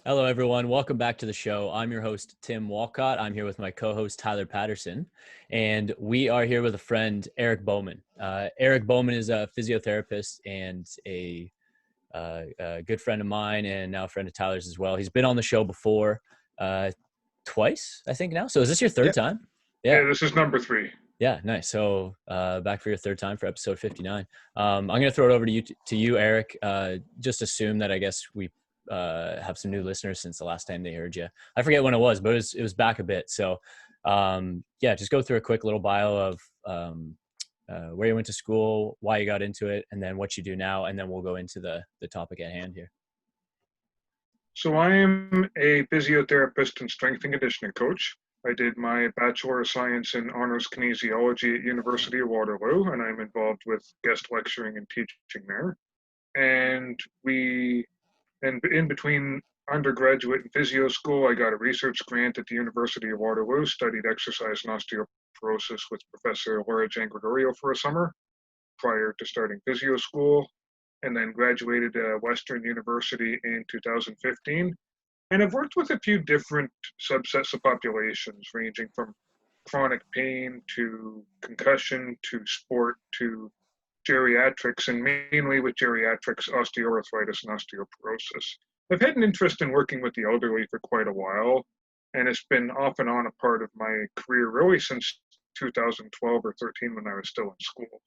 Hello, everyone. Welcome back to the show. I'm your host, Tim Walcott. I'm here with my co-host, Tyler Paterson, and we are here with a friend, Eric Bowman. Eric Bowman is a physiotherapist and a good friend of mine, and now a friend of Tyler's as well. He's been on the show before, twice, I think now. So is this your third Yep. time? Yeah, this is number 3. Yeah, nice. So back for your third time for episode 59. I'm going to throw it over to you, Eric. Just assume that I guess we have some new listeners since the last time they heard you. I forget when it was, but it was back a bit. So yeah, just go through a quick little bio of where you went to school, why you got into it, and then what you do now, and then we'll go into the topic at hand here. So I am a physiotherapist and strength and conditioning coach. I did my Bachelor of Science in Honours Kinesiology at University of Waterloo, and I'm involved with guest lecturing and teaching there. And in between undergraduate and physio school, I got a research grant at the University of Waterloo, studied exercise and osteoporosis with Professor Laura Gregorio for a summer prior to starting physio school, and then graduated at Western University in 2015. And I've worked with a few different subsets of populations, ranging from chronic pain to concussion to sport to geriatrics, and mainly with geriatrics, osteoarthritis and osteoporosis. I've had an interest in working with the elderly for quite a while, and it's been off and on a part of my career really since 2012 or 13 when I was still in school.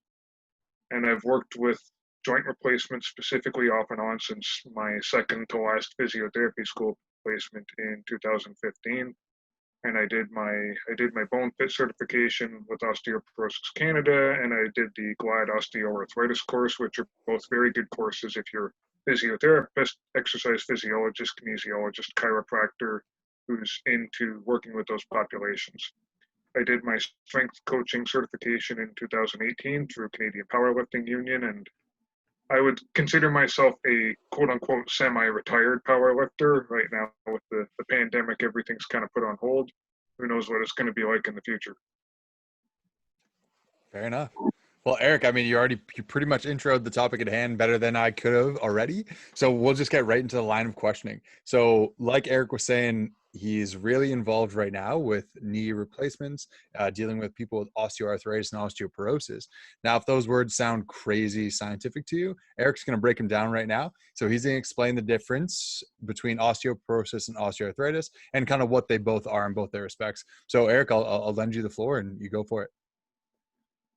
And I've worked with joint replacement specifically off and on since my second to last physiotherapy school placement in 2015. And I did my bone fit certification with Osteoporosis Canada, and I did the GLAD osteoarthritis course, which are both very good courses if you're physiotherapist, exercise physiologist, kinesiologist, chiropractor who's into working with those populations. I did my strength coaching certification in 2018 through Canadian Powerlifting Union, and I would consider myself a quote-unquote semi-retired powerlifter. Right now with the pandemic, everything's kind of put on hold. Who knows what it's going to be like in the future. Fair enough. Well, Eric, I mean, you pretty much introed the topic at hand better than I could have already. So we'll just get right into the line of questioning. So like Eric was saying, he's really involved right now with knee replacements, dealing with people with osteoarthritis and osteoporosis. Now, if those words sound crazy scientific to you, Eric's going to break them down right now. So he's going to explain the difference between osteoporosis and osteoarthritis and kind of what they both are in both their respects. So Eric, I'll lend you the floor and you go for it.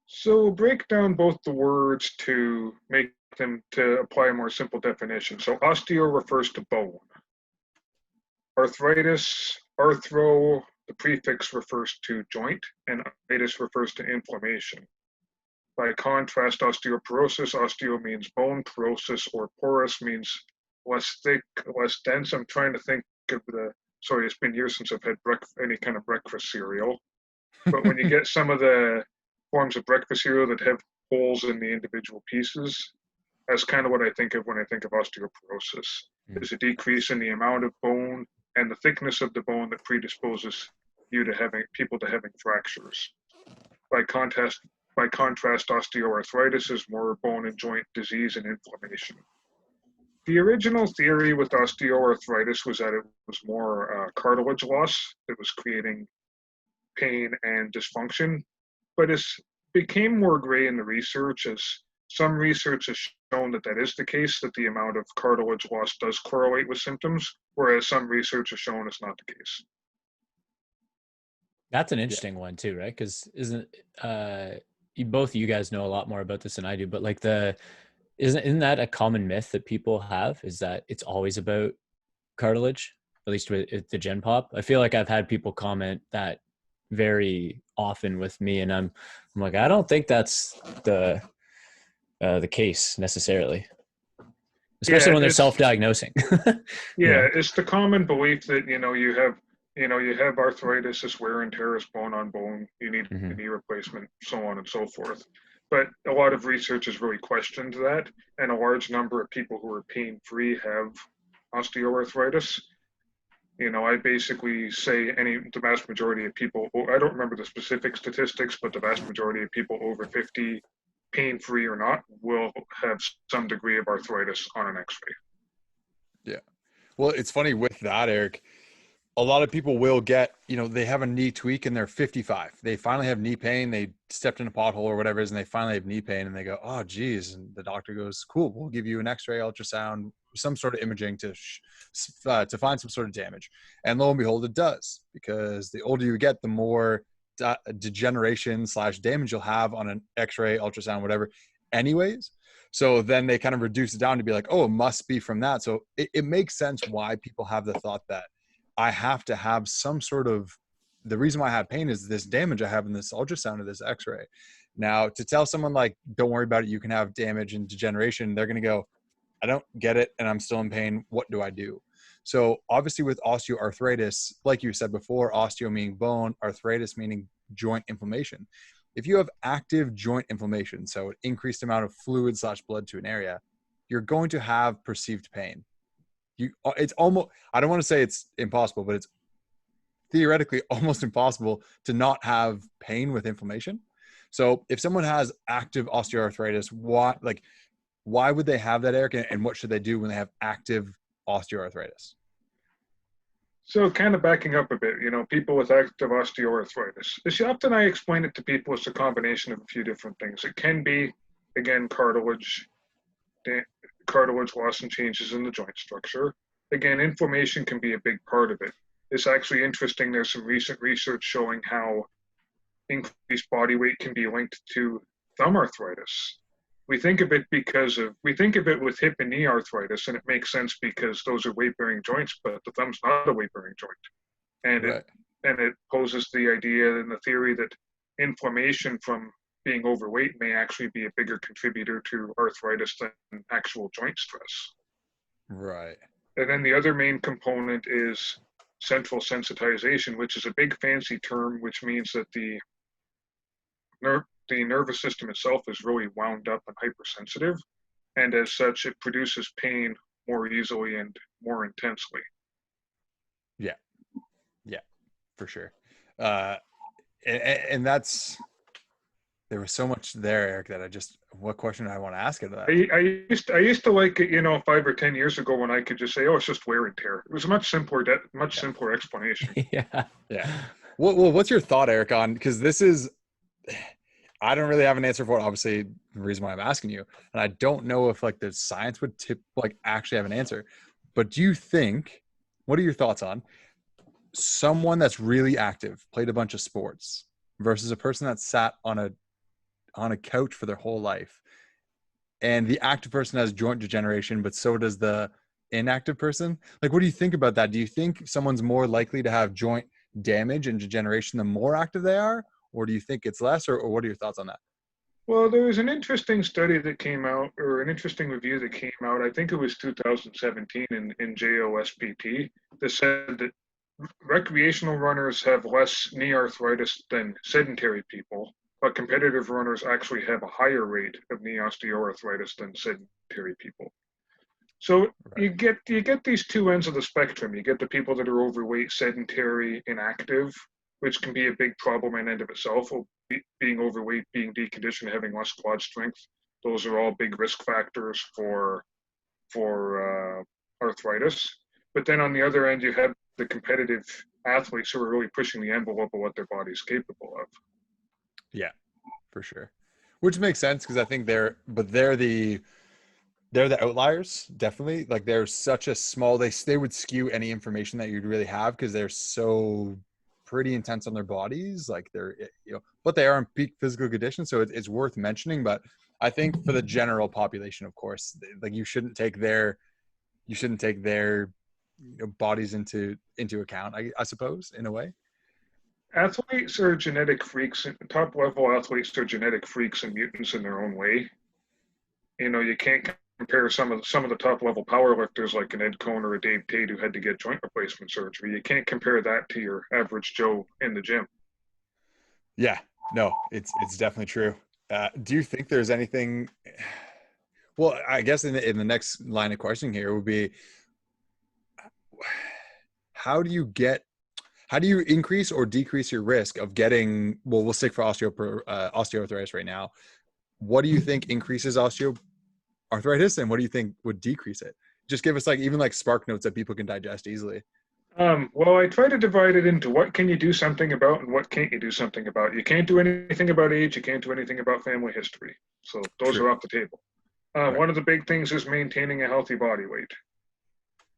So break down both the words to make them to apply a more simple definition. So osteo refers to bone. Arthritis, arthro, the prefix refers to joint, and itis refers to inflammation. By contrast, osteoporosis, osteo means bone, porosis or porous means less thick, less dense. I'm trying to think of sorry, it's been years since I've had any kind of breakfast cereal. But when you get some of the forms of breakfast cereal that have holes in the individual pieces, that's kind of what I think of when I think of osteoporosis. There's a decrease in the amount of bone and the thickness of the bone that predisposes people to having fractures. By contrast, osteoarthritis is more bone and joint disease and inflammation. The original theory with osteoarthritis was that it was more cartilage loss that was creating pain and dysfunction, but it became more gray in the research as some research has shown that is the case, that the amount of cartilage loss does correlate with symptoms, whereas some research has shown it's not the case. That's an interesting one too, right? Because both of you guys know a lot more about this than I do, but like isn't that a common myth that people have, is that it's always about cartilage, at least with the Gen Pop? I feel like I've had people comment that very often with me, and I'm like, I don't think that's the case necessarily, especially when they're self-diagnosing. It's the common belief that you have arthritis, is wear and tear, is bone on bone, you need a knee replacement, so on and so forth. But a lot of research has really questioned that, and a large number of people who are pain-free have osteoarthritis. I basically say the vast majority of people, I don't remember the specific statistics, but the vast majority of people over 50, pain-free or not, will have some degree of arthritis on an x-ray. Yeah. Well, it's funny with that, Eric. A lot of people will get, they have a knee tweak and they're 55. They finally have knee pain. They stepped in a pothole or whatever it is, and they finally have knee pain, and they go, oh, geez. And the doctor goes, cool, we'll give you an x-ray, ultrasound, some sort of imaging to find some sort of damage. And lo and behold, it does, because the older you get, the more degeneration / damage you'll have on an x-ray, ultrasound, whatever anyways. So then they kind of reduce it down to be like, oh, it must be from that. So it makes sense why people have the thought that I have to have some sort of, the reason why I have pain is this damage I have in this ultrasound or this x-ray. Now, to tell someone like, don't worry about it, you can have damage and degeneration, they're going to go, I don't get it, and I'm still in pain. What do I do? So obviously with osteoarthritis, like you said before, osteo meaning bone, arthritis meaning joint inflammation. If you have active joint inflammation, so an increased amount of fluid / blood to an area, you're going to have perceived pain. It's almost, I don't want to say it's impossible, but it's theoretically almost impossible to not have pain with inflammation. So if someone has active osteoarthritis, why would they have that, Eric? And what should they do when they have active osteoarthritis? So kind of backing up a bit, people with active osteoarthritis. Often I explain it to people as a combination of a few different things. It can be, again, cartilage loss and changes in the joint structure. Again, inflammation can be a big part of it. It's actually interesting. There's some recent research showing how increased body weight can be linked to thumb arthritis. We think of it with hip and knee arthritis, and it makes sense because those are weight-bearing joints, but the thumb's not a weight-bearing joint. And right. it poses the idea and the theory that inflammation from being overweight may actually be a bigger contributor to arthritis than actual joint stress. Right. And then the other main component is central sensitization, which is a big fancy term, which means that the nervous system itself is really wound up and hypersensitive, and as such, it produces pain more easily and more intensely. Yeah, for sure. And that's, there was so much there, Eric, that what question do I want to ask of that? I used to like it, 5 or 10 years ago when I could just say, oh, it's just wear and tear. It was a much simpler explanation. Yeah. Well, what's your thought, Eric, on, because this is, I don't really have an answer for it, obviously, the reason why I'm asking you, and I don't know if the science would actually have an answer, but what are your thoughts on someone that's really active, played a bunch of sports, versus a person that sat on a couch for their whole life, and the active person has joint degeneration, but so does the inactive person? What do you think about that? Do you think someone's more likely to have joint damage and degeneration the more active they are? Or do you think it's less, or what are your thoughts on that? Well, there was an interesting study that came out, or an interesting review that came out, I think it was 2017 in JOSPT, that said that recreational runners have less knee arthritis than sedentary people, but competitive runners actually have a higher rate of knee osteoarthritis than sedentary people. So right. you get these two ends of the spectrum. You get the people that are overweight, sedentary, inactive, which can be a big problem in and of itself. Being overweight, being deconditioned, having less quad strength, those are all big risk factors for arthritis. But then on the other end, you have the competitive athletes who are really pushing the envelope of what their body's capable of. Yeah, for sure. Which makes sense, because I think they're the outliers, definitely. They're such a small, they would skew any information that you'd really have, because they're so pretty intense on their bodies, they're, but they are in peak physical condition, so it's worth mentioning. But I think for the general population, of course, you shouldn't take their bodies into account, I suppose, in a way. Athletes are genetic freaks. Top level athletes are genetic freaks and mutants in their own way. You can't compare some of the top level powerlifters like an Ed Cohn or a Dave Tate who had to get joint replacement surgery. You can't compare that to your average Joe in the gym. Yeah, no, it's definitely true. Do you think there's anything? Well, I guess in the next line of questioning here would be, how do you increase or decrease your risk of getting? Well, we'll stick for osteoarthritis right now. What do you think increases osteoarthritis, and what do you think would decrease it? just give us like even like spark notes that people can digest easily. Well, I try to divide it into what can you do something about and what can't you do something about. You can't do anything about age. You can't do anything about family history. So those True. are off the table. Right. One of the big things is maintaining a healthy body weight.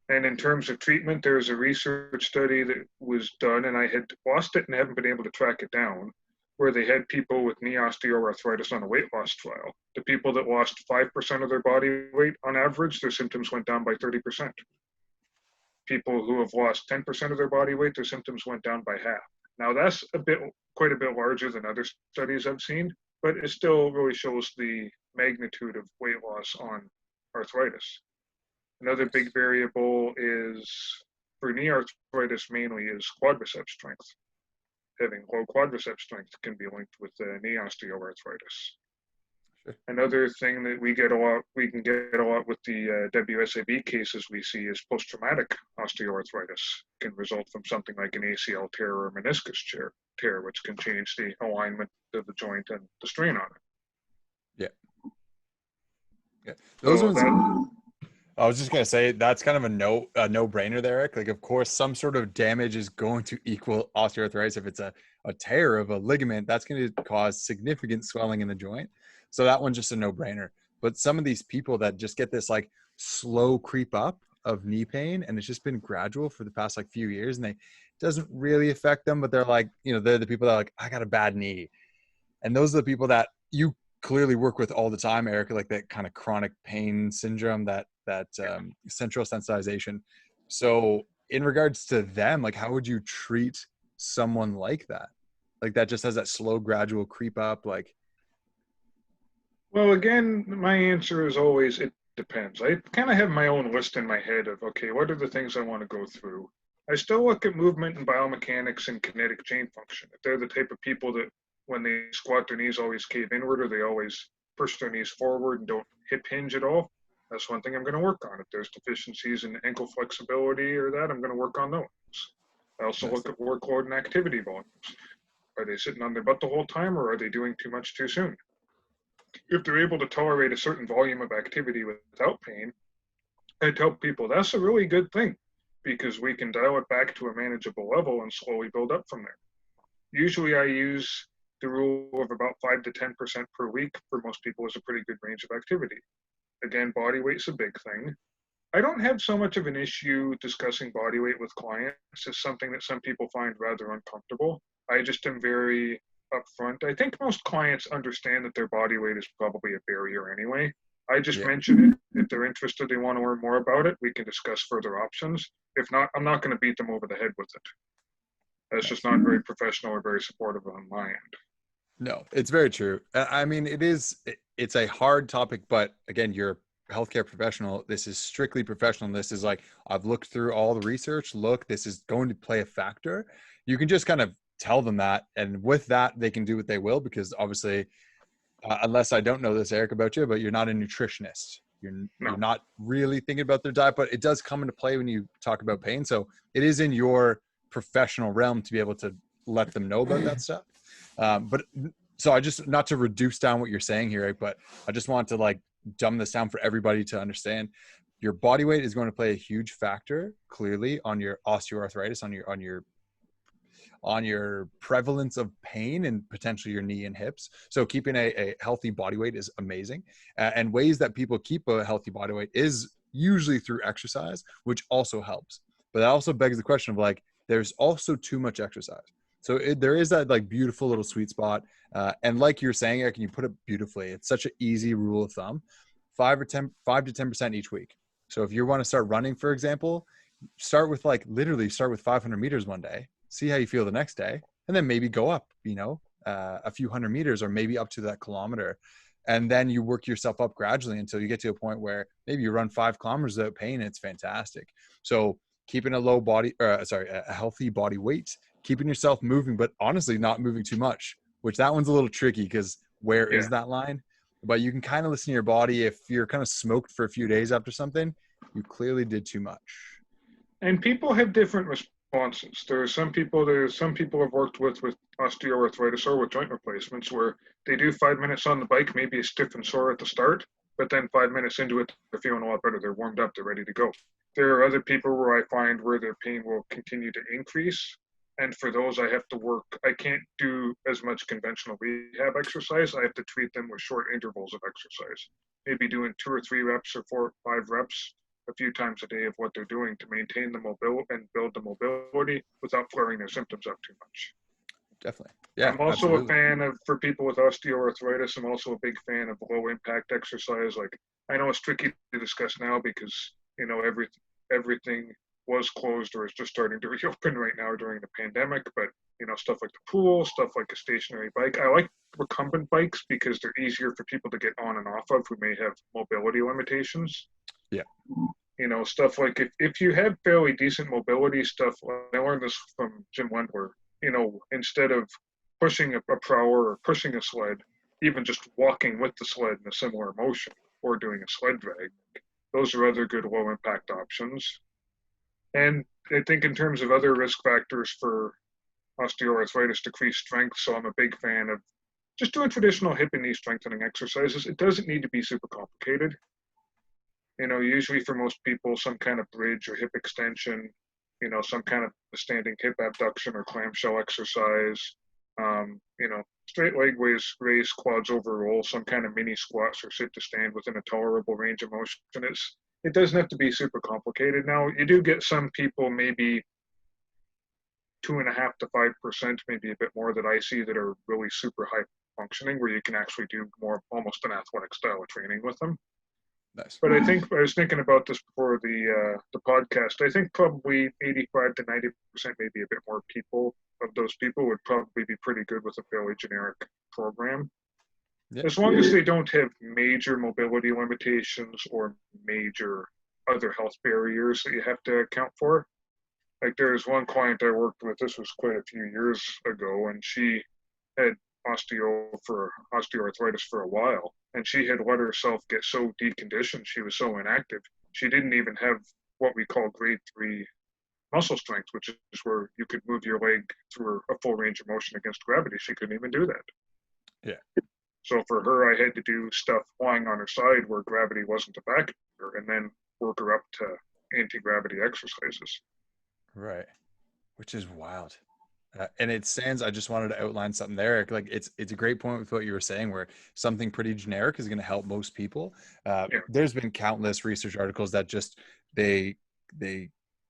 And in terms of treatment, there's a research study that was done, and I had lost it and haven't been able to track it down, where they had people with knee osteoarthritis on a weight loss trial. The people that lost 5% of their body weight on average, their symptoms went down by 30%. People who have lost 10% of their body weight, their symptoms went down by half. Now that's quite a bit larger than other studies I've seen, but it still really shows the magnitude of weight loss on arthritis. Another big variable is, for knee arthritis mainly, is quadricep strength. Having low quadricep strength can be linked with knee osteoarthritis. Sure. Another thing that we can get a lot with the WSAB cases we see is post-traumatic osteoarthritis can result from something like an ACL tear or meniscus tear, which can change the alignment of the joint and the strain on it. Yeah. Those So ones. I was just gonna say that's kind of a no-brainer there, Eric. Like, of course, some sort of damage is going to equal osteoarthritis. If it's a tear of a ligament, that's going to cause significant swelling in the joint. So that one's just a no-brainer. But some of these people that just get this like slow creep up of knee pain, and it's just been gradual for the past like few years, and it doesn't really affect them, but they're like, they're the people that are like, I got a bad knee. And those are the people that you clearly work with all the time, Eric, like that kind of chronic pain syndrome, that central sensitization. So in regards to them, like, how would you treat someone like that? Like that just has that slow, gradual creep up, like. Well, again, my answer is always, it depends. I kind of have my own list in my head of, okay, what are the things I want to go through? I still look at movement and biomechanics and kinetic chain function. If they're the type of people that when they squat, their knees always cave inward, or they always push their knees forward and don't hip hinge at all, that's one thing I'm going to work on. If there's deficiencies in ankle flexibility or that, I'm going to work on those. I also look at workload and activity volumes. Are they sitting on their butt the whole time, or are they doing too much too soon? If they're able to tolerate a certain volume of activity without pain, I tell people that's a really good thing, because we can dial it back to a manageable level and slowly build up from there. Usually I use the rule of about 5 to 10% per week for most people is a pretty good range of activity. Again, body weight's a big thing. I don't have so much of an issue discussing body weight with clients. It's something that some people find rather uncomfortable. I just am very upfront. I think most clients understand that their body weight is probably a barrier anyway. I just mention it. If they're interested, they want to learn more about it, we can discuss further options. If not, I'm not going to beat them over the head with it. That's just not very professional or very supportive on my end. No, it's very true. I mean, it's a hard topic, but again, you're a healthcare professional. This is strictly professional. This is like, I've looked through all the research. Look, this is going to play a factor. You can just kind of tell them that. And with that, they can do what they will, because obviously, unless I don't know this, Eric, about you, but you're not a nutritionist. You're not really thinking about their diet, but it does come into play when you talk about pain. So it is in your professional realm to be able to let them know about that stuff. But so I just, not to reduce down what you're saying here, but I just want to like dumb this down for everybody to understand. Your body weight is going to play a huge factor, clearly, on your osteoarthritis, on your prevalence of pain and potentially your knee and hips. So keeping a healthy body weight is amazing. And ways that people keep a healthy body weight is usually through exercise, which also helps. But that also begs the question of like, there's also too much exercise. So there is that like beautiful little sweet spot. And like you're saying, Eric, and you put it beautifully, it's such an easy rule of thumb, 5 to 10% each week. So if you want to start running, for example, start with 500 meters one day, see how you feel the next day, and then maybe go up, a few hundred meters, or maybe up to that kilometer. And then you work yourself up gradually until you get to a point where maybe you run 5 kilometers without pain. And it's fantastic. So keeping a healthy body weight, keeping yourself moving, but honestly not moving too much, which that one's a little tricky, because where is that line? But you can kind of listen to your body. If you're kind of smoked for a few days after something, you clearly did too much. And people have different responses. There are some people I've worked with osteoarthritis or with joint replacements, where they do 5 minutes on the bike, maybe stiff and sore at the start, but then 5 minutes into it, they're feeling a lot better. They're warmed up. They're ready to go. There are other people where I find where their pain will continue to increase. And for those, I have to work. I can't do as much conventional rehab exercise. I have to treat them with short intervals of exercise, maybe doing 2 or 3 reps or 4 or 5 reps a few times a day of what they're doing to maintain the mobility and build the mobility without flaring their symptoms up too much. Definitely. Yeah. I'm also absolutely. a fan of, for people with osteoarthritis, I'm also a big fan of low impact exercise. Like, I know it's tricky to discuss now because, you know, everything was closed or is just starting to reopen right now during the pandemic, but you know, stuff like the pool, stuff like a stationary bike. I like recumbent bikes because they're easier for people to get on and off of who may have mobility limitations. Yeah. You know, stuff like if you have fairly decent mobility stuff, I learned this from Jim Wendler, you know, instead of pushing a prower or pushing a sled, even just walking with the sled in a similar motion or doing a sled drag, those are other good low impact options. And I think in terms of other risk factors for osteoarthritis, decreased strength. So I'm a big fan of just doing traditional hip and knee strengthening exercises. It doesn't need to be super complicated. You know, usually for most people, some kind of bridge or hip extension, you know, some kind of standing hip abduction or clamshell exercise, you know, straight leg raise, quads over roll, some kind of mini squats or sit to stand within a tolerable range of motion. It doesn't have to be super complicated. Now, you do get some people, maybe 2.5 to 5%, maybe a bit more, that I see that are really super high functioning, where you can actually do more almost an athletic style of training with them. Nice. But I think I was thinking about this before the podcast. I think probably 85 to 90%, maybe a bit more people of those people would probably be pretty good with a fairly generic program. Yep. As long as they don't have major mobility limitations or major other health barriers that you have to account for. Like, there's one client I worked with, this was quite a few years ago, and she had osteoarthritis for a while, and she had let herself get so deconditioned, she was so inactive, she didn't even have what we call grade 3 muscle strength, which is where you could move your leg through a full range of motion against gravity. She couldn't even do that. Yeah. So for her, I had to do stuff lying on her side where gravity wasn't a factor, and then work her up to anti-gravity exercises. Right. Which is wild. And it stands, I just wanted to outline something there, Eric. Like, it's a great point with what you were saying, where something pretty generic is going to help most people. There's been countless research articles that just, they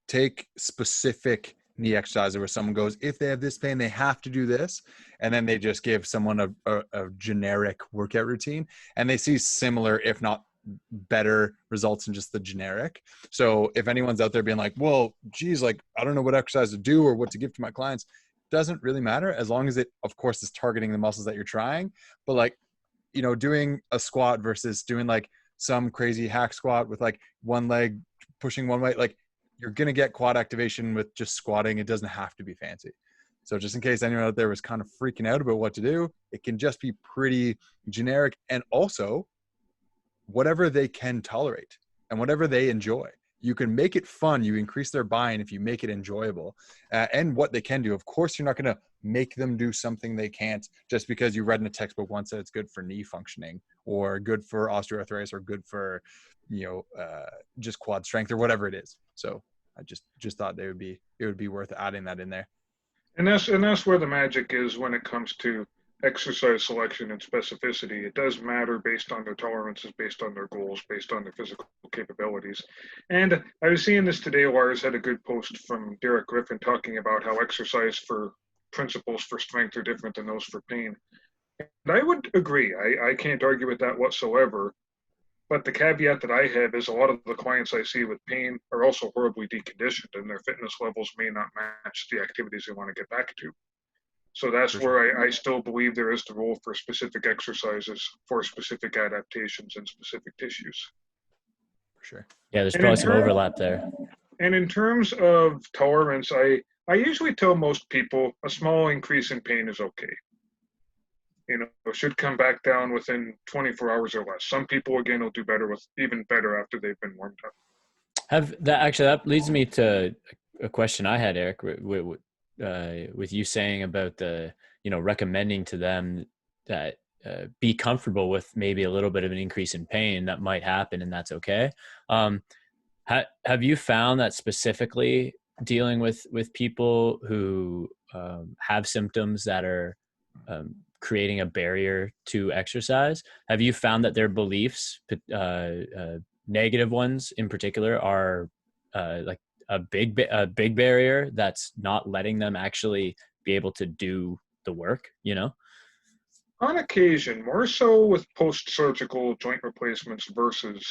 take specific knee exercises where someone goes, if they have this pain, they have to do this. And then they just give someone a generic workout routine, and they see similar, if not better results in just the generic. So if anyone's out there being like, well, geez, like, I don't know what exercise to do or what to give to my clients, doesn't really matter, as long as it, of course, is targeting the muscles that you're trying. But like, you know, doing a squat versus doing like some crazy hack squat with like one leg pushing one way, like, you're going to get quad activation with just squatting. It doesn't have to be fancy. So just in case anyone out there was kind of freaking out about what to do, it can just be pretty generic, and also whatever they can tolerate and whatever they enjoy. You can make it fun. You increase their buy-in if you make it enjoyable, and what they can do. Of course, you're not going to make them do something they can't just because you read in a textbook once that it's good for knee functioning or good for osteoarthritis or good for, you know, just quad strength or whatever it is. So I just thought it would be worth adding that in there. And that's where the magic is when it comes to exercise selection and specificity. It does matter based on their tolerances, based on their goals, based on their physical capabilities. And I was seeing this today. Lars had a good post from Derek Griffin talking about how exercise for principles for strength are different than those for pain. And I would agree. I can't argue with that whatsoever. But the caveat that I have is a lot of the clients I see with pain are also horribly deconditioned, and their fitness levels may not match the activities they want to get back to. So that's where I still believe there is the role for specific exercises for specific adaptations and specific tissues. For sure. Yeah, there's probably some overlap there. And in terms of tolerance, I usually tell most people a small increase in pain is okay. You know, it should come back down within 24 hours or less. Some people, again, will do better even better after they've been warmed up. That leads me to a question I had, Eric, with you saying about the, you know, recommending to them that be comfortable with maybe a little bit of an increase in pain that might happen, and that's okay. Have you found that specifically dealing with people who have symptoms that are creating a barrier to exercise, have you found that their beliefs, negative ones in particular, are like a big barrier that's not letting them actually be able to do the work, you know? On occasion, more so with post-surgical joint replacements versus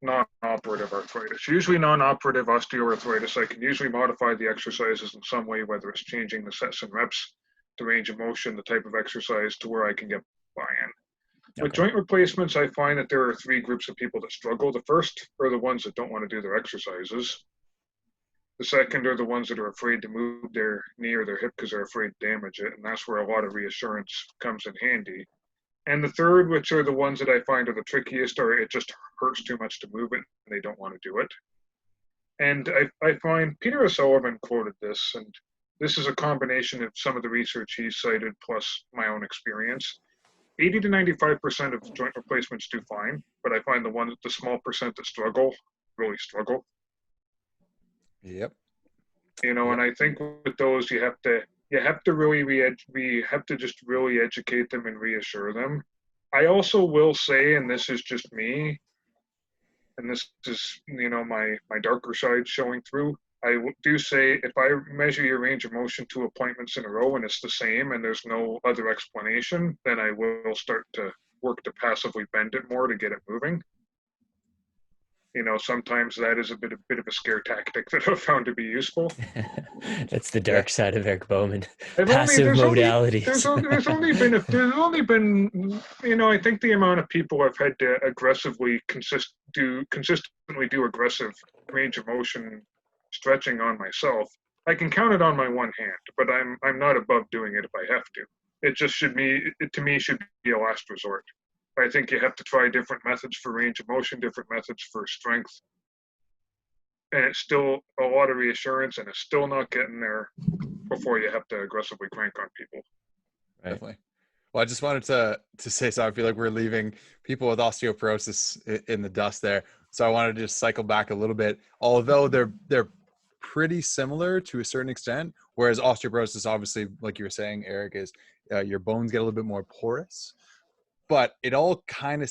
non-operative arthritis. Usually non-operative osteoarthritis, I can usually modify the exercises in some way, whether it's changing the sets and reps, the range of motion, the type of exercise, to where I can get buy-in. With Okay. joint replacements, I find that there are three groups of people that struggle. The first are the ones that don't want to do their exercises. The second are the ones that are afraid to move their knee or their hip because they're afraid to damage it, and that's where a lot of reassurance comes in handy. And the third, which are the ones that I find are the trickiest, are it just hurts too much to move it and they don't want to do it. And I find Peter O'Sullivan quoted this, and this is a combination of some of the research he cited plus my own experience. 80 to 95% of joint replacements do fine, but I find the small percent that struggle really struggle. Yep. You know, and I think with those you have to just really educate them and reassure them. I also will say, and this is just me, and this is, you know, my darker side showing through, I do say, if I measure your range of motion 2 appointments in a row and it's the same and there's no other explanation, then I will start to work to passively bend it more to get it moving. You know, sometimes that is a bit of a scare tactic that I've found to be useful. That's the dark side of Eric Bowman. There's Modalities. only been, you know, I think the amount of people I've had to aggressively consistently do aggressive range of motion stretching on myself, I can count it on my one hand, but I'm not above doing it if I have to. It just should be a last resort. I think you have to try different methods for range of motion, different methods for strength, and it's still a lot of reassurance, and it's still not getting there before you have to aggressively crank on people. Right. Definitely. Well, I just wanted to say, so I feel like we're leaving people with osteoporosis in the dust there. So I wanted to just cycle back a little bit, although they're pretty similar to a certain extent. Whereas osteoporosis, obviously, like you were saying, Eric, is your bones get a little bit more porous, but it all kind of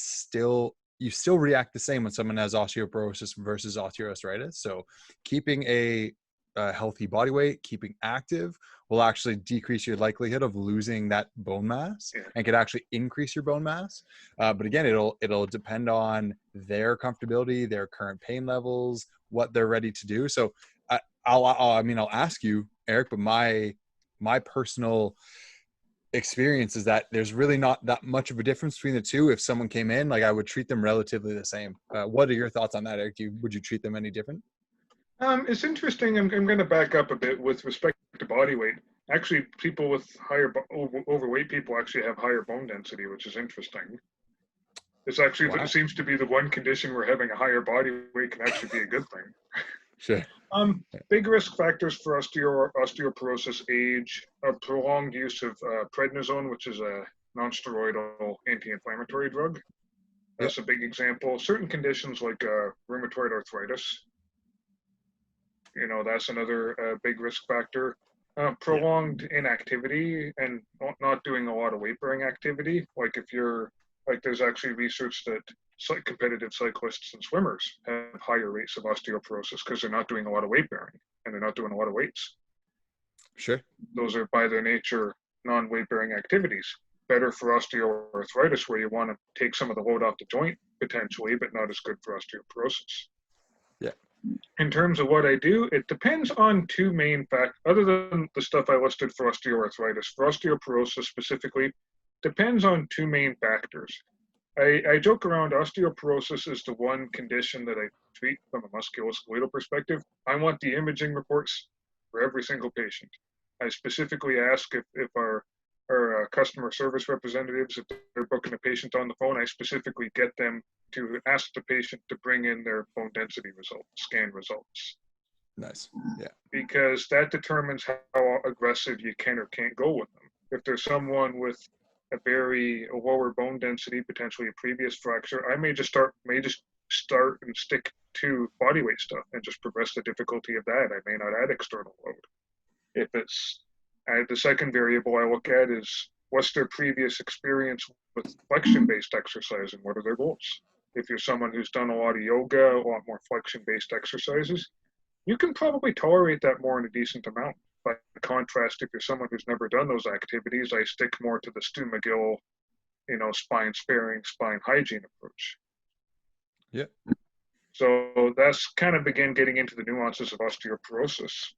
you still react the same when someone has osteoporosis versus osteoarthritis. So keeping a healthy body weight, keeping active will actually decrease your likelihood of losing that bone mass and could actually increase your bone mass. But again, it'll depend on their comfortability, their current pain levels, what they're ready to do. So I'll ask you, Eric, but my personal experience is that there's really not that much of a difference between the two. If someone came in, like, I would treat them relatively the same. What are your thoughts on that, Eric? Would you treat them any different? It's interesting. I'm going to back up a bit with respect to body weight. Actually, people with overweight people actually have higher bone density, which is interesting. It's actually, It seems to be the one condition where having a higher body weight can actually be a good thing. Sure. Big risk factors for osteoporosis: age, prolonged use of prednisone, which is a non-steroidal anti-inflammatory drug. That's a big example. Certain conditions like rheumatoid arthritis, you know, that's another big risk factor. Prolonged inactivity and not doing a lot of weight-bearing activity. There's actually research that competitive cyclists and swimmers have higher rates of osteoporosis because they're not doing a lot of weight bearing and they're not doing a lot of weights. Sure. Those are by their nature non-weight bearing activities. Better for osteoarthritis, where you want to take some of the load off the joint potentially, but not as good for osteoporosis. Yeah. In terms of what I do, it depends on two main factors. Other than the stuff I listed for osteoarthritis, for osteoporosis specifically, depends on two main factors. I joke around, osteoporosis is the one condition that I treat from a musculoskeletal perspective. I want the imaging reports for every single patient. I specifically ask if our customer service representatives, if they're booking a patient on the phone, I specifically get them to ask the patient to bring in their bone density results, scan results. Nice. Yeah. Because that determines how aggressive you can or can't go with them. If there's someone with a very lower bone density, potentially a previous fracture, I may just start and stick to body weight stuff and just progress the difficulty of that. I may not add external load. If it's the second variable I look at is what's their previous experience with flexion-based exercise and what are their goals. If you're someone who's done a lot of yoga, a lot more flexion-based exercises, you can probably tolerate that more in a decent amount. By contrast, if you're someone who's never done those activities, I stick more to the Stu McGill, spine sparing, spine hygiene approach. Yeah. So that's kind of begin getting into the nuances of osteoporosis.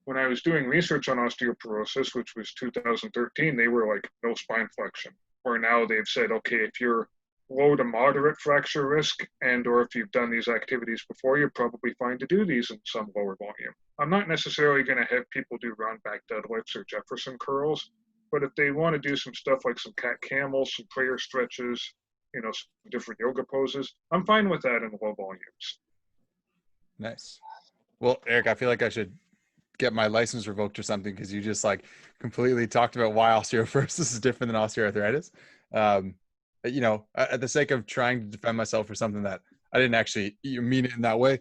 When I was doing research on osteoporosis, which was 2013, they were like no spine flexion. Where now they've said, okay, if you're low to moderate fracture risk or if you've done these activities before, you're probably fine to do these in some lower volume. I'm not necessarily going to have people do round back deadlifts or Jefferson curls, but if they want to do some stuff like some cat camels, some prayer stretches, some different yoga poses, I'm fine with that in low volumes. Nice. Well, Eric, I feel like I should get my license revoked or something because you just completely talked about why osteoporosis is different than osteoarthritis. At the sake of trying to defend myself for something that I didn't actually mean it in that way,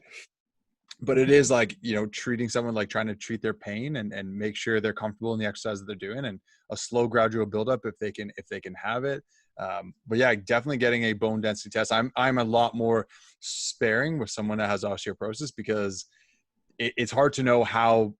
but it is treating someone trying to treat their pain and make sure they're comfortable in the exercise that they're doing, and a slow gradual buildup if they can have it. But yeah, definitely getting a bone density test. I'm a lot more sparing with someone that has osteoporosis because it's hard to know how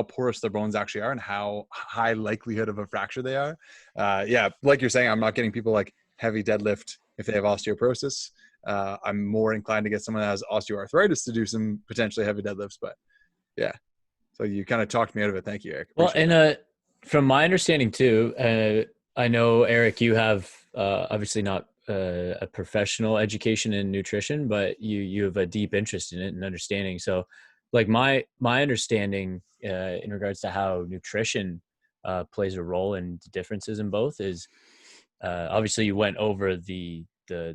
porous their bones actually are and how high likelihood of a fracture they are. Yeah, like you're saying, I'm not getting people heavy deadlift if they have osteoporosis. I'm more inclined to get someone that has osteoarthritis to do some potentially heavy deadlifts. But yeah, so you kind of talked me out of it. Thank you, Eric. Appreciate it. From my understanding too, I know, Eric, you have obviously not a professional education in nutrition, but you have a deep interest in it and understanding. So my understanding in regards to how nutrition plays a role in the differences in both is obviously you went over the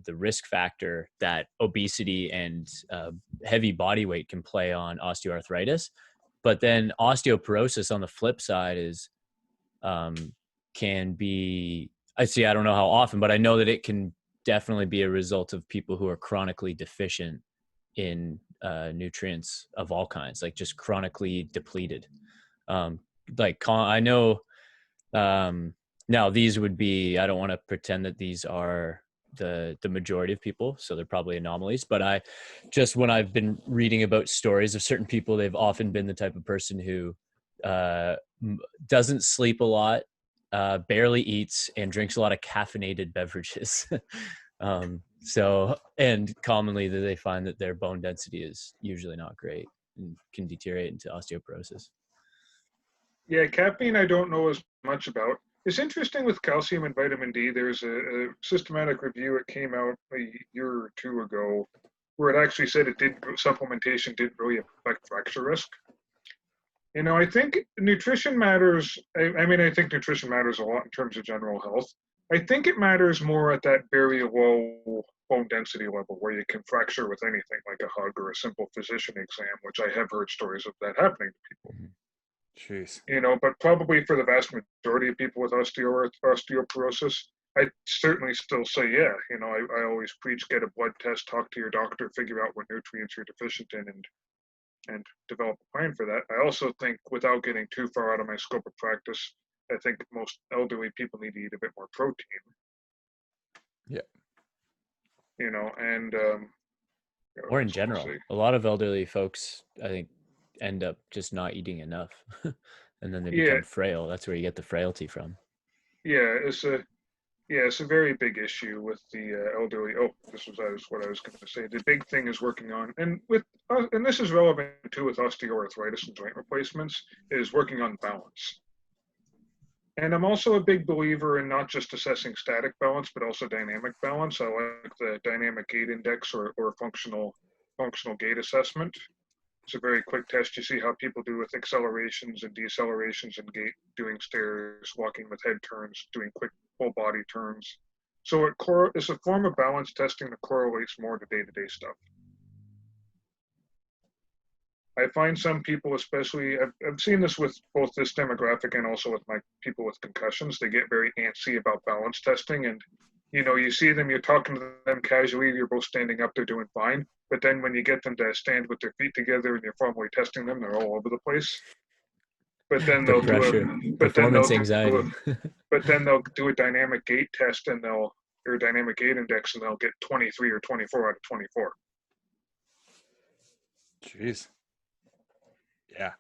risk factor that obesity and heavy body weight can play on osteoarthritis, but then osteoporosis on the flip side is can be, I don't know how often, but I know that it can definitely be a result of people who are chronically deficient in nutrients of all kinds, just chronically depleted. I know now these would be, I don't want to pretend that these are the majority of people, so they're probably anomalies, but when I've been reading about stories of certain people, they've often been the type of person who doesn't sleep a lot, barely eats, and drinks a lot of caffeinated beverages. And commonly they find that their bone density is usually not great and can deteriorate into osteoporosis. Yeah, caffeine I don't know as much about. It's interesting with calcium and vitamin D. There's a systematic review that came out a year or two ago where it actually said supplementation didn't really affect fracture risk. I think nutrition matters. I think nutrition matters a lot in terms of general health. I think it matters more at that very low bone density level where you can fracture with anything like a hug or a simple physician exam, which I have heard stories of that happening to people. Jeez. But probably for the vast majority of people with osteoporosis, I certainly still say, yeah, I always preach, get a blood test, talk to your doctor, figure out what nutrients you're deficient in and develop a plan for that. I also think, without getting too far out of my scope of practice, I think most elderly people need to eat a bit more protein. Yeah. Or in general, a lot of elderly folks, I think, end up just not eating enough and then they become frail. That's where you get the frailty from. Yeah, it's a very big issue with the elderly. Oh, this was what I was going to say. The big thing is working on, and this is relevant too with osteoarthritis and joint replacements, is working on balance. And I'm also a big believer in not just assessing static balance, but also dynamic balance. I like the dynamic gait index or functional gait assessment. It's a very quick test. You see how people do with accelerations and decelerations and gait, doing stairs, walking with head turns, doing quick full body turns. So it's a form of balance testing that correlates more to day-to-day stuff. I find some people, especially, I've seen this with both this demographic and also with my people with concussions, they get very antsy about balance testing. And, you see them, you're talking to them casually, you're both standing up, they're doing fine. But then when you get them to stand with their feet together and you're formally testing them, they're all over the place. But then The they'll do pressure, but then performance they'll do anxiety. but then they'll do a dynamic gait test and or dynamic gait index, and they'll get 23 or 24 out of 24. Jeez. Yeah.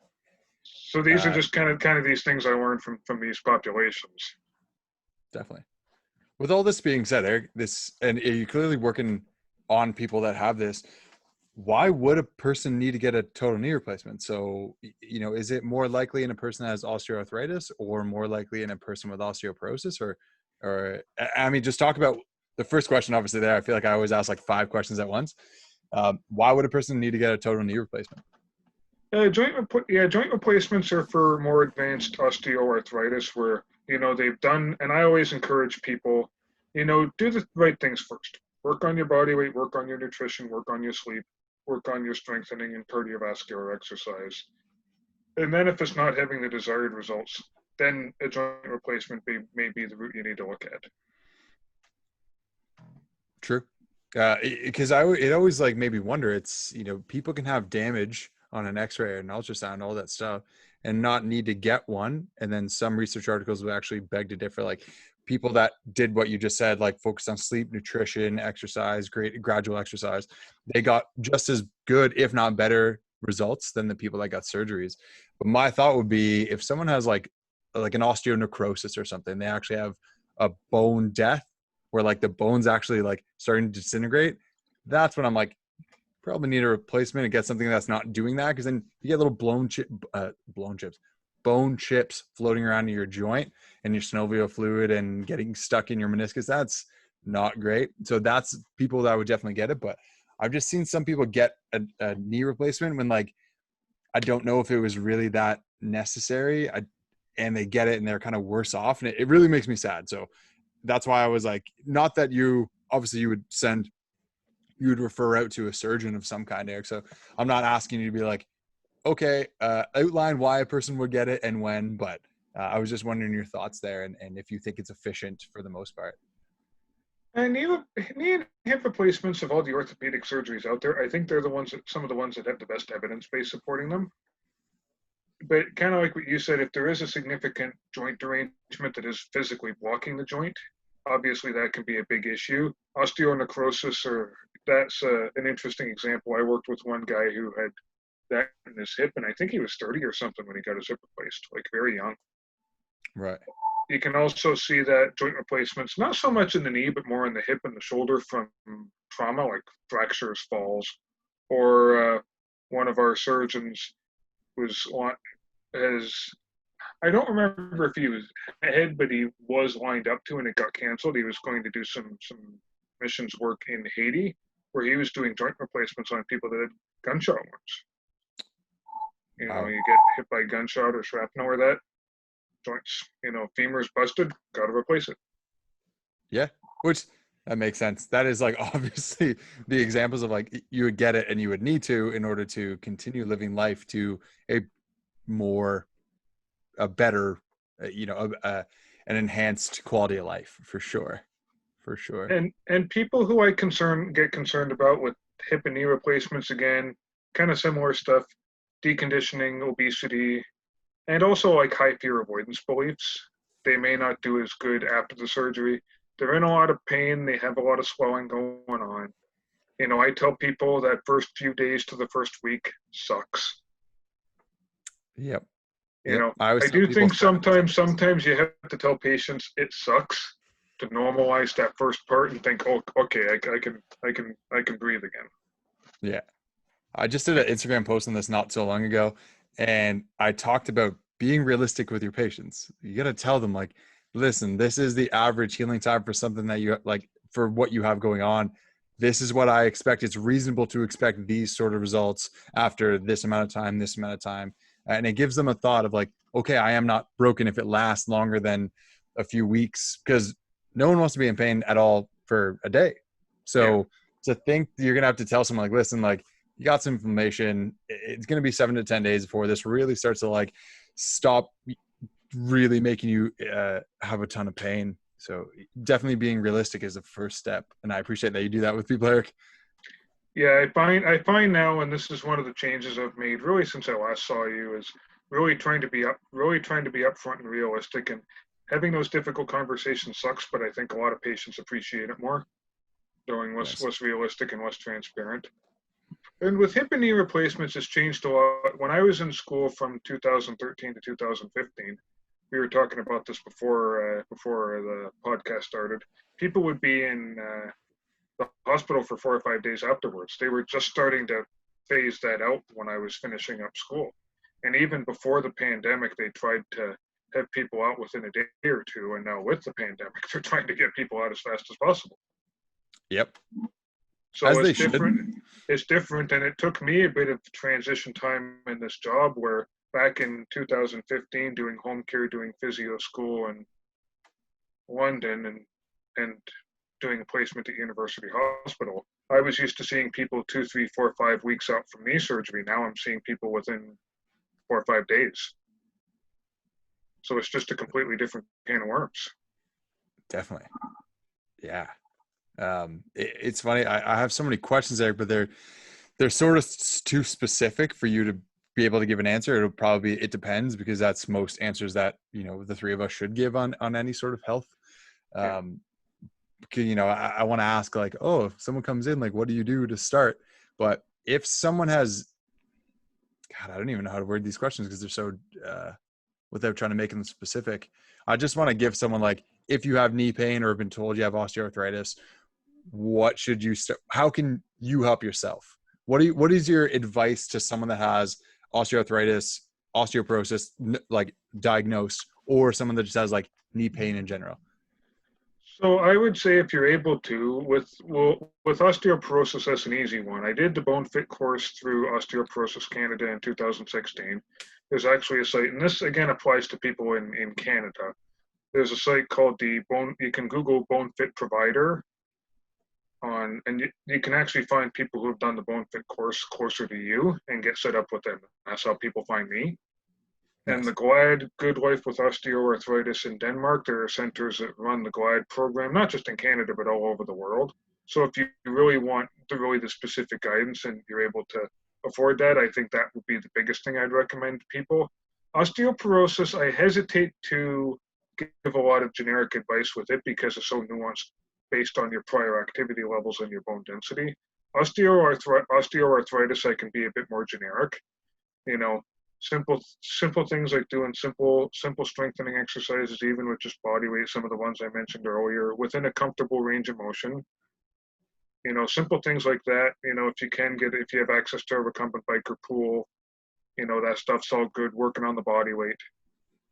So these are just kind of these things I learned from these populations. Definitely. With all this being said, Eric, and you're clearly working on people that have this. Why would a person need to get a total knee replacement? So, is it more likely in a person that has osteoarthritis, or more likely in a person with osteoporosis, or I mean, just talk about the first question, obviously there. I feel like I always ask like 5 questions at once. Why would a person need to get a total knee replacement? Joint replacements are for more advanced osteoarthritis where, they've done, and I always encourage people, do the right things first. Work on your body weight, work on your nutrition, work on your sleep, work on your strengthening and cardiovascular exercise. And then if it's not having the desired results, then a joint replacement may be the route you need to look at. True. Because it always like made me wonder, it's, people can have damage on an x-ray or an ultrasound, all that stuff, and not need to get one. And then some research articles will actually beg to differ. Like people that did what you just said, like focused on sleep, nutrition, exercise, great gradual exercise, they got just as good, if not better results than the people that got surgeries. But my thought would be, if someone has like an osteonecrosis or something, they actually have a bone death where like the bone's actually like starting to disintegrate. That's when I'm like, probably need a replacement and get something that's not doing that, because then you get little bone chips floating around in your joint and your synovial fluid and getting stuck in your meniscus. That's not great. So that's people that would definitely get it. But I've just seen some people get a knee replacement when like, I don't know if it was really that necessary, and they get it and they're kind of worse off. And it really makes me sad. So that's why I was like, not that you would refer out to a surgeon of some kind, Eric. So I'm not asking you to be like, okay, outline why a person would get it and when, but I was just wondering your thoughts there, and if you think it's efficient for the most part. And knee and hip replacements of all the orthopedic surgeries out there, I think they're some of the ones that have the best evidence base supporting them. But kind of like what you said, if there is a significant joint derangement that is physically blocking the joint, obviously that can be a big issue. Osteonecrosis, that's an interesting example. I worked with one guy who had that in his hip, and I think he was 30 or something when he got his hip replaced, like very young. Right. You can also see that joint replacements, not so much in the knee, but more in the hip and the shoulder from trauma, like fractures, falls, or one of our surgeons I don't remember if he was ahead, but he was lined up to, and it got canceled. He was going to do some missions work in Haiti, where he was doing joint replacements on people that had gunshot wounds. Wow. You get hit by gunshot or shrapnel or that, joints, femur's busted, got to replace it. Yeah, which that makes sense. That is like obviously the examples of like you would get it and you would need to in order to continue living life to a better, an enhanced quality of life for sure. And people who I get concerned about with hip and knee replacements, again, kind of similar stuff, deconditioning, obesity, and also like high fear avoidance beliefs. They may not do as good after the surgery. They're in a lot of pain. They have a lot of swelling going on. I tell people that first few days to the first week sucks. Yep. I do think sometimes you have to tell patients it sucks to normalize that first part and think, oh, okay, I can breathe again. Yeah. I just did an Instagram post on this not so long ago, and I talked about being realistic with your patients. You got to tell them like, listen, this is the average healing time for something that you like, for what you have going on. This is what I expect. It's reasonable to expect these sort of results after this amount of time. And it gives them a thought of like, okay, I am not broken if it lasts longer than a few weeks, because no one wants to be in pain at all for a day. So to think you're going to have to tell someone like, listen, like you got some inflammation. It's going to be 7 to 10 days before this really starts to like stop really making you have a ton of pain. So definitely being realistic is the first step. And I appreciate that you do that with people, Eric. Yeah, I find now, and this is one of the changes I've made really since I last saw you, is really trying to be upfront and realistic. And having those difficult conversations sucks, but I think a lot of patients appreciate it more, knowing what's realistic and what's transparent. And with hip and knee replacements, it's changed a lot. When I was in school from 2013 to 2015, we were talking about this before the podcast started. People would be in the hospital for 4 or 5 days afterwards. They were just starting to phase that out when I was finishing up school. And even before the pandemic, they tried to have people out within a day or two. And now with the pandemic, they're trying to get people out as fast as possible. Yep. So as it's different. It's different. And it took me a bit of transition time in this job where back in 2015, doing home care, doing physio school in London and doing a placement at University Hospital, I was used to seeing people 2, 3, 4, 5 weeks out from knee surgery. Now I'm seeing people within 4 or 5 days. So it's just a completely different can of worms. Definitely. Yeah. It's funny. I have so many questions, Eric, but they're sort of too specific for you to be able to give an answer. It'll probably be, it depends, because that's most answers that, you know, the three of us should give on any sort of health. Because, you know, I want to ask like, oh, if someone comes in, like, what do you do to start? But if someone has, God, I don't even know how to word these questions because they're so, without trying to make them specific. I just want to give someone like, if you have knee pain or have been told you have osteoarthritis, what should you start? How can you help yourself? What is your advice to someone that has osteoarthritis, osteoporosis, like diagnosed, or someone that just has like knee pain in general? So I would say if you're able to, with osteoporosis, that's an easy one. I did the Bone Fit course through Osteoporosis Canada in 2016. There's actually a site, and this again applies to people in Canada. There's a site called you can Google Bone Fit Provider and you can actually find people who have done the Bone Fit course closer to you and get set up with them. That's how people find me. And the GLAD Good Life with Osteoarthritis in Denmark, there are centers that run the GLAD program, not just in Canada, but all over the world. So if you really want the specific guidance and you're able to afford that, I think that would be the biggest thing I'd recommend to people. Osteoporosis, I hesitate to give a lot of generic advice with it because it's so nuanced based on your prior activity levels and your bone density. Osteoarthritis, I can be a bit more generic. You know, simple things like doing simple strengthening exercises, even with just body weight, some of the ones I mentioned earlier, within a comfortable range of motion. You know, simple things like that. You know, if you have access to a recumbent bike or pool, you know, that stuff's all good, working on the body weight.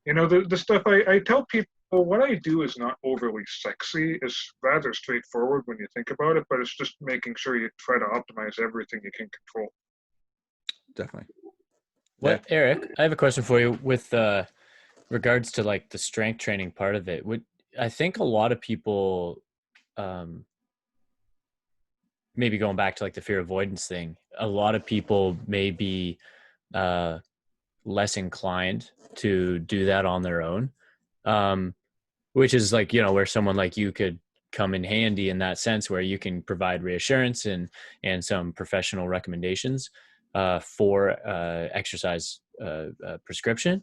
You know, the stuff I tell people, what I do is not overly sexy. It's rather straightforward when you think about it, but it's just making sure you try to optimize everything you can control. Definitely. Eric, I have a question for you with regards to like the strength training part of it. I think a lot of people, maybe going back to like the fear avoidance thing, a lot of people may be less inclined to do that on their own, which is like, you know, where someone like you could come in handy in that sense, where you can provide reassurance and some professional recommendations for exercise prescription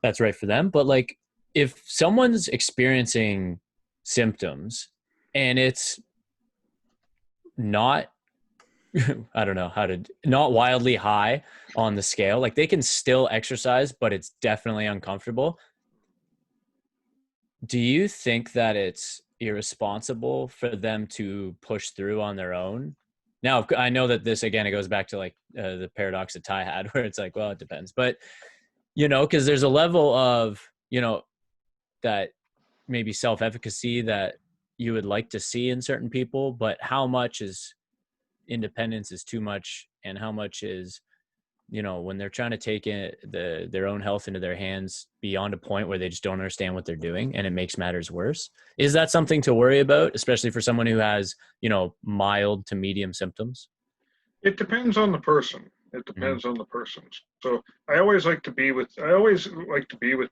that's right for them. But like, if someone's experiencing symptoms and it's not I don't know not wildly high on the scale, like they can still exercise, but it's definitely uncomfortable. Do you think that it's irresponsible for them to push through on their own? Now, I know that this, again, it goes back to like the paradox that Ty had, where it's like, well, it depends. But, you know, because there's a level of, you know, that maybe self-efficacy that you would like to see in certain people, but how much is independence is too much, and how much is, you know, when they're trying to take their own health into their hands beyond a point where they just don't understand what they're doing and it makes matters worse. Is that something to worry about, especially for someone who has, you know, mild to medium symptoms? It depends on the person. It depends on the person. So I always like to be with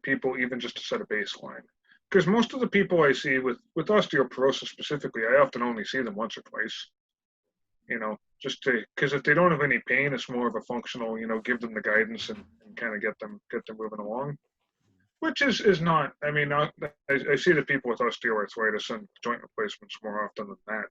people, even just to set a baseline. Because most of the people I see with osteoporosis specifically, I often only see them once or twice. Just because if they don't have any pain, it's more of a functional, give them the guidance and kind of get them moving along. Which is not, I mean, I see the people with osteoarthritis and joint replacements more often than that.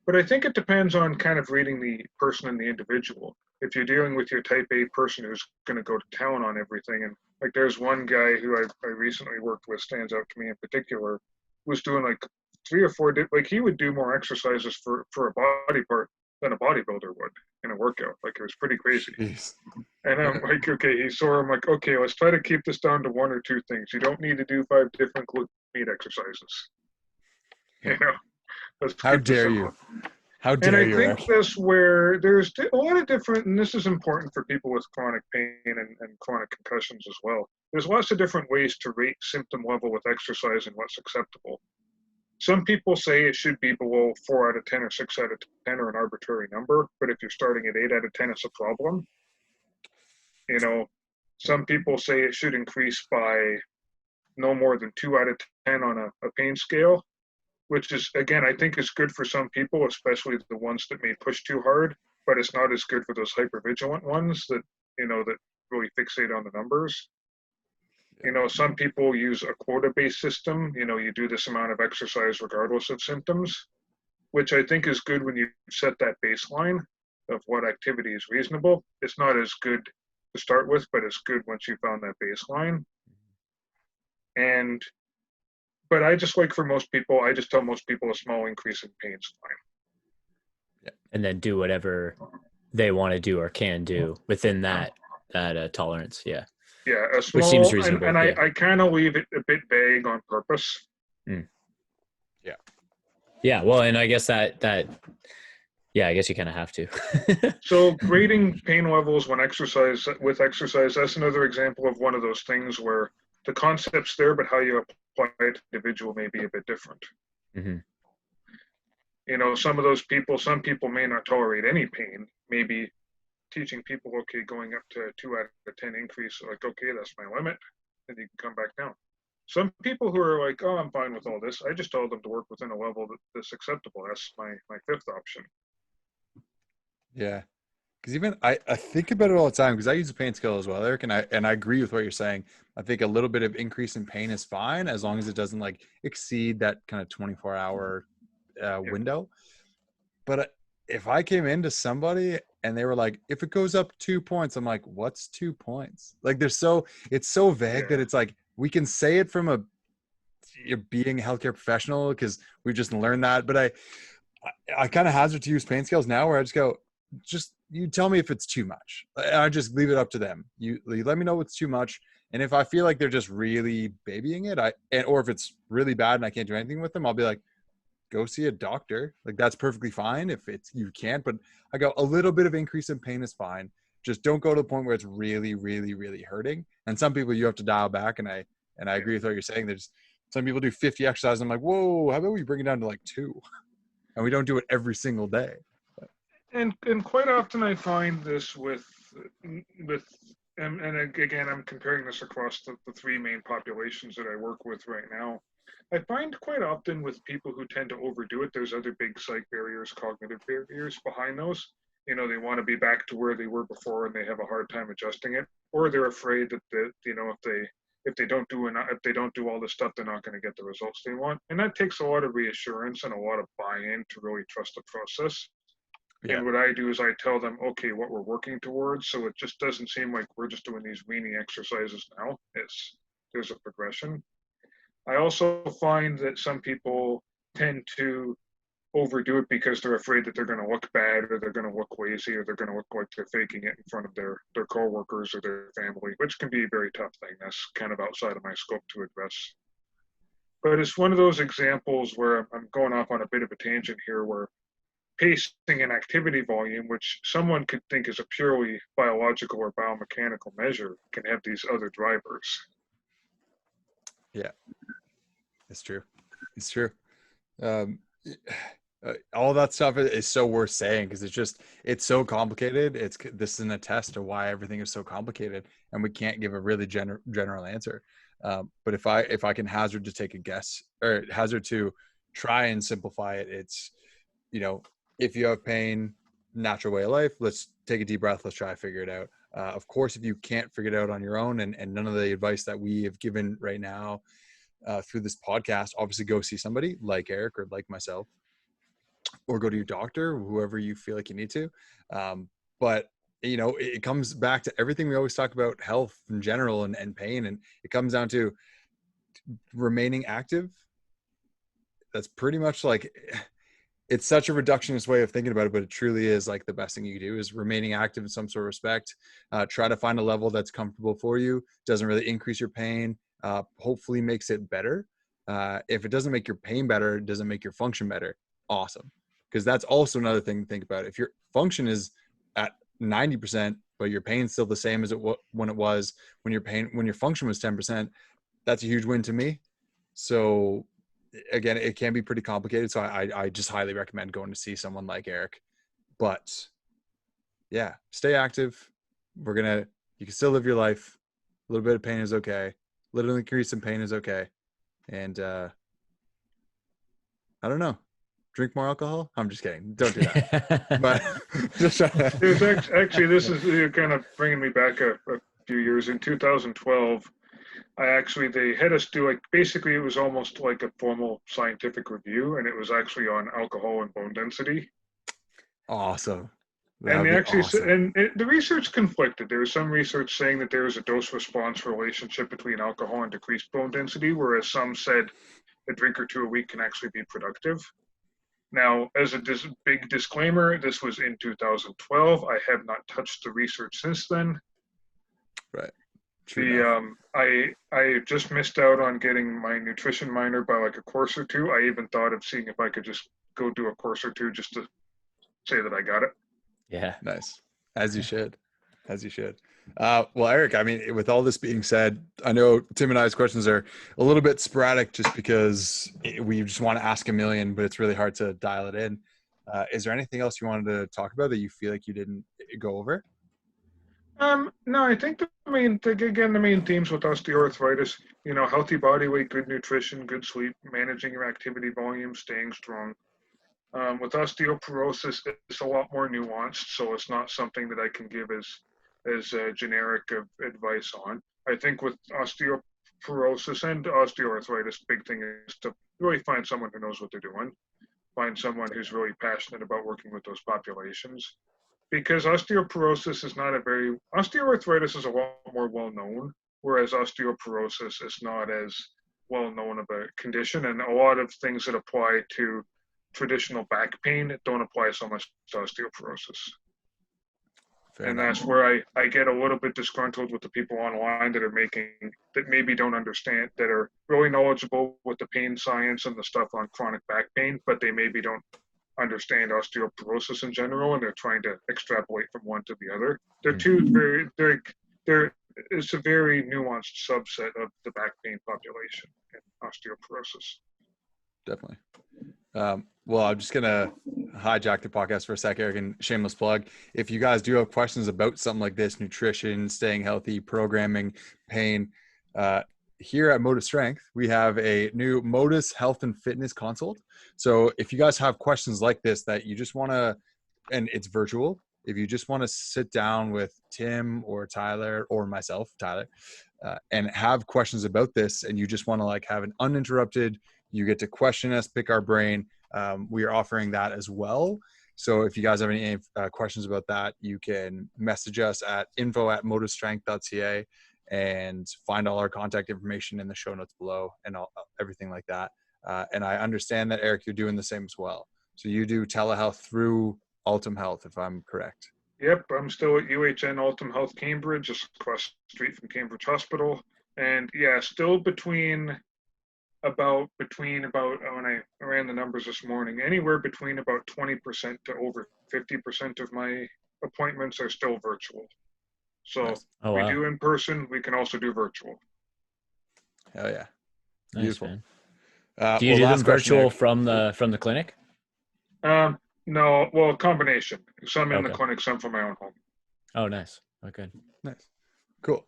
But I think it depends on kind of reading the person and the individual. If you're dealing with your type A person who's going to go to town on everything, and like there's one guy who I recently worked with, stands out to me in particular, was doing like 3 or 4, like he would do more exercises for a body part than a bodybuilder would in a workout. Like it was pretty crazy. Jeez. And I'm like, okay, I'm like, okay, let's try to keep this down to 1 or 2 things. You don't need to do 5 different glute med exercises. How dare you? How And dare I you, think Eric? that's where there's a lot of different, and this is important for people with chronic pain and chronic concussions as well. There's lots of different ways to rate symptom level with exercise and what's acceptable. Some people say it should be below 4 out of 10 or 6 out of 10 or an arbitrary number, but if you're starting at 8 out of 10, it's a problem. Some people say it should increase by no more than 2 out of 10 on a pain scale, which is, again, I think is good for some people, especially the ones that may push too hard, but it's not as good for those hypervigilant ones that really fixate on the numbers. Some people use a quota-based system. You do this amount of exercise regardless of symptoms, which I think is good when you set that baseline of what activity is reasonable. It's not as good to start with, but it's good once you found that baseline. But I just like for most people, I just tell most people a small increase in pain is fine. Yeah. And then do whatever they want to do or can do within that tolerance. Yeah. Yeah, a small, which seems reasonable. And I kind of leave it a bit vague on purpose. Yeah. Yeah. Well, and I guess that yeah, I guess you kind of have to. So grading pain levels with exercise, that's another example of one of those things where the concept's there, but how you apply it to the individual may be a bit different. Mm-hmm. Some people may not tolerate any pain. Maybe teaching people, okay, going up to 2 out of 10 increase, like, okay, that's my limit, and you can come back down. Some people who are like, oh, I'm fine with all this, I just tell them to work within a level that's acceptable. That's my 5th option. Yeah. Because even I think about it all the time because I use a pain scale as well, Eric, and I agree with what you're saying. I think a little bit of increase in pain is fine as long as it doesn't like exceed that kind of 24-hour window. But if I came into somebody and they were like, if it goes up 2 points, I'm like, what's 2 points? Like it's so vague that it's like we can say it from being a healthcare professional because we just learned that. But I kind of hazard to use pain scales now where I just go, you tell me if it's too much. I just leave it up to them. You let me know what's too much. And if I feel like they're just really babying it, or if it's really bad and I can't do anything with them, I'll be like, go see a doctor. Like that's perfectly fine if you can't. But I go, a little bit of increase in pain is fine. Just don't go to the point where it's really, really, really hurting. And some people you have to dial back. And I agree with what you're saying. There's some people do 50 exercises. I'm like, whoa, how about we bring it down to like 2? And we don't do it every single day. And quite often I find this with and again, I'm comparing this across the 3 main populations that I work with right now. I find quite often with people who tend to overdo it, there's other big psych barriers, cognitive barriers behind those. They want to be back to where they were before and they have a hard time adjusting it, or they're afraid that if they don't do all this stuff, they're not going to get the results they want. And that takes a lot of reassurance and a lot of buy-in to really trust the process. Yeah. And what I do is I tell them, okay, what we're working towards. So it just doesn't seem like we're just doing these weenie exercises now. There's a progression. I also find that some people tend to overdo it because they're afraid that they're going to look bad or they're going to look lazy or they're going to look like they're faking it in front of their coworkers or their family, which can be a very tough thing. That's kind of outside of my scope to address. But it's one of those examples where I'm going off on a bit of a tangent here where pacing and activity volume, which someone could think is a purely biological or biomechanical measure, can have these other drivers. Yeah, it's true. It's true. All that stuff is so worth saying because it's so complicated. This isn't a test to why everything is so complicated, and we can't give a really general answer. But if I can hazard to take a guess, or hazard to try and simplify it, it's, if you have pain, natural way of life, let's take a deep breath, let's try to figure it out. Of course, if you can't figure it out on your own, and none of the advice that we have given right now through this podcast, obviously go see somebody like Eric or like myself, or go to your doctor, whoever you feel like you need to. But it comes back to everything we always talk about, health in general and pain. And it comes down to remaining active. That's pretty much like, it's such a reductionist way of thinking about it, but it truly is like the best thing you can do is remaining active in some sort of respect. Try to find a level that's comfortable for you. Doesn't really increase your pain. Hopefully makes it better. If it doesn't make your pain better, it doesn't make your function better. Awesome. Because that's also another thing to think about. If your function is at 90%, but your pain's still the same as when it was when your function was 10%, that's a huge win to me. So again, it can be pretty complicated. So I just highly recommend going to see someone like Eric. But yeah, stay active. You can still live your life. A little bit of pain is okay. A little increase in pain is okay. And I don't know. Drink more alcohol? I'm just kidding. Don't do that. But just There's actually, this is kind of bringing me back a few years. In 2012, they had us do basically it was almost like a formal scientific review, and it was actually on alcohol and bone density. Awesome. The research conflicted. There was some research saying that there was a dose response relationship between alcohol and decreased bone density, whereas some said a drink or two a week can actually be productive. Now, as a big disclaimer, this was in 2012. I have not touched the research since then. Right. I just missed out on getting my nutrition minor by like a course or two. I even thought of seeing if I could just go do a course or two just to say that I got it. Yeah. Nice. As you should. Well, Eric, I mean, with all this being said, I know Tim and I's questions are a little bit sporadic just because we just want to ask a million, but it's really hard to dial it in. Is there anything else you wanted to talk about that you feel like you didn't go over? No, I think the main themes with osteoarthritis, healthy body weight, good nutrition, good sleep, managing your activity volume, staying strong. With osteoporosis, it's a lot more nuanced, so it's not something that I can give as generic advice on. I think with osteoporosis and osteoarthritis, big thing is to really find someone who knows what they're doing. Find someone who's really passionate about working with those populations. Because osteoporosis is osteoarthritis is a lot more well-known, whereas osteoporosis is not as well-known of a condition. And a lot of things that apply to traditional back pain don't apply so much to osteoporosis. Fair enough. That's where I get a little bit disgruntled with the people online that maybe don't understand, that are really knowledgeable with the pain science and the stuff on chronic back pain, but they maybe don't understand osteoporosis in general, and they're trying to extrapolate from one to the other. It's a very nuanced subset of the back pain population in osteoporosis. Definitely. Well, I'm just going to hijack the podcast for a sec, Eric, and shameless plug. If you guys do have questions about something like this, nutrition, staying healthy, programming, pain, here at Motus Strength, we have a new Motus Health and Fitness consult. So if you guys have questions like this that you just want to, and it's virtual, if you just want to sit down with Tim or Tyler or myself, Tyler, and have questions about this, and you just want to have an uninterrupted, you get to question us, pick our brain. We are offering that as well. So if you guys have any questions about that, you can message us at info@motusstrength.ca and find all our contact information in the show notes below and everything like that. And I understand that, Eric, you're doing the same as well. So you do telehealth through Altum Health, if I'm correct. Yep, I'm still at UHN Altum Health Cambridge, just across the street from Cambridge Hospital. And yeah, still between about when I ran the numbers this morning, anywhere between about 20% to over 50% of my appointments are still virtual. So nice. We do in person, we can also do virtual. Hell yeah. Nice, beautiful. Man. Do you do them virtual from the clinic? No, well, a combination. Some in the Okay. clinic, some from my own home. Oh, nice. Okay. Nice. Cool.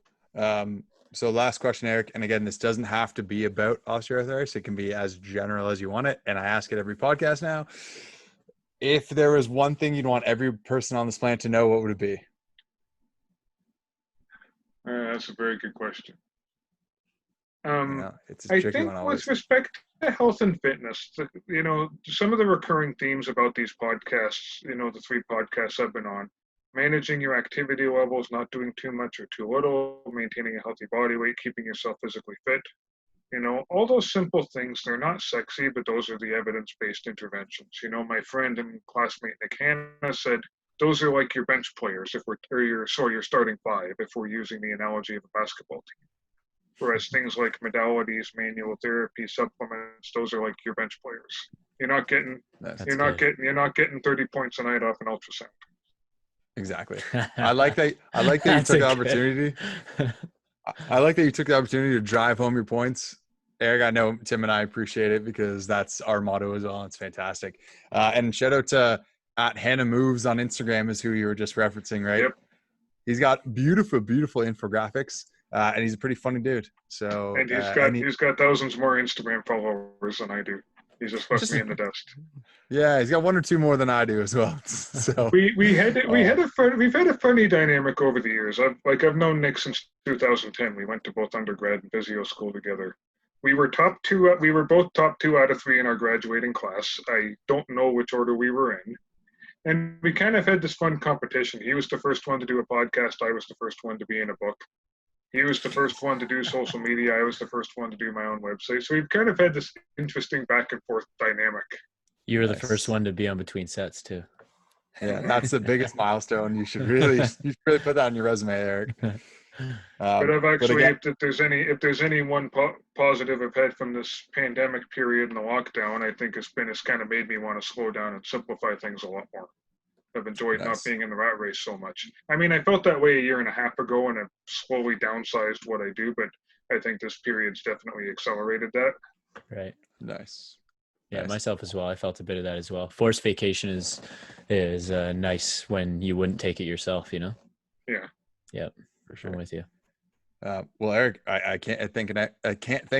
So last question, Eric. And again, this doesn't have to be about osteoarthritis. It can be as general as you want it. And I ask it every podcast now. If there was one thing you'd want every person on this planet to know, what would it be? That's a very good question. It's a I tricky think one always. with respect to health and fitness, some of the recurring themes about these podcasts, the 3 podcasts I've been on, managing your activity levels, not doing too much or too little, maintaining a healthy body weight, keeping yourself physically fit, all those simple things, they're not sexy, but those are the evidence-based interventions. My friend and classmate Nick Hanna said, those are like your bench players your starting 5, if we're using the analogy of a basketball team. Whereas things like modalities, manual therapy, supplements, those are like your bench players. You're not getting 30 points a night off an ultrasound. Exactly. I like that you took the opportunity. I like that you took the opportunity to drive home your points. Eric, I know Tim and I appreciate it because that's our motto as well. It's fantastic. And shout out to @Hannah Moves on Instagram is who you were just referencing, right? Yep. He's got beautiful, beautiful infographics. And he's a pretty funny dude. So And he's got thousands more Instagram followers than I do. He's just left me in the dust. Yeah, he's got 1 or 2 more than I do as well. So we've had a funny dynamic over the years. I've known Nick since 2010. We went to both undergrad and physio school together. We were both top 2 out of 3 in our graduating class. I don't know which order we were in. And we kind of had this fun competition. He was the first one to do a podcast. I was the first one to be in a book. He was the first one to do social media. I was the first one to do my own website. So we've kind of had this interesting back and forth dynamic. You were the first one to be on Between Sets too. Yeah, that's the biggest milestone. You should really put that on your resume, Eric. But I've actually, if there's any one positive I've had from this pandemic period and the lockdown, I think it's kind of made me want to slow down and simplify things a lot more. I've enjoyed not being in the rat race so much. I mean, I felt that way a year and a half ago, and I've slowly downsized what I do, but I think this period's definitely accelerated that. Right. Nice. Yeah, myself as well. I felt a bit of that as well. Forced vacation is nice when you wouldn't take it yourself, Yeah. Yep. For sure. I'm with you. Well, Eric, I can't thank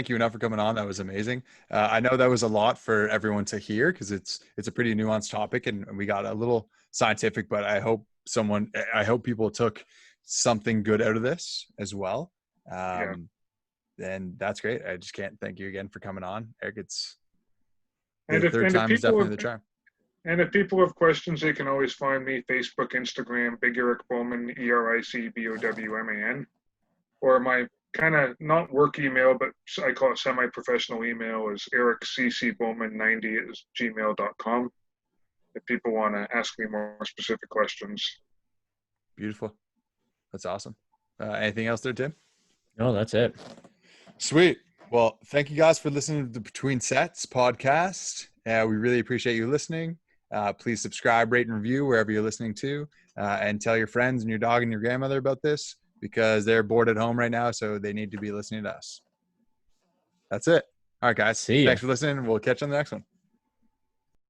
you enough for coming on. That was amazing. I know that was a lot for everyone to hear because it's a pretty nuanced topic, and we got a little scientific. But I hope people took something good out of this as well. And that's great. I just can't thank you again for coming on, Eric. It's the third time is definitely the charm. And if people have questions, they can always find me Facebook, Instagram, Big Eric Bowman, EricBowman. Or my kind of not work email, but I call it semi-professional email is ericccbowman90@gmail.com. If people want to ask me more specific questions. Beautiful. That's awesome. Anything else there, Tim? No, that's it. Sweet. Well, thank you guys for listening to the Between Sets podcast. We really appreciate you listening. Please subscribe, rate, and review wherever you're listening to, and tell your friends and your dog and your grandmother about this, because they're bored at home right now, so they need to be listening to us. That's it. All right, guys. See ya. Thanks for listening. We'll catch you on the next one.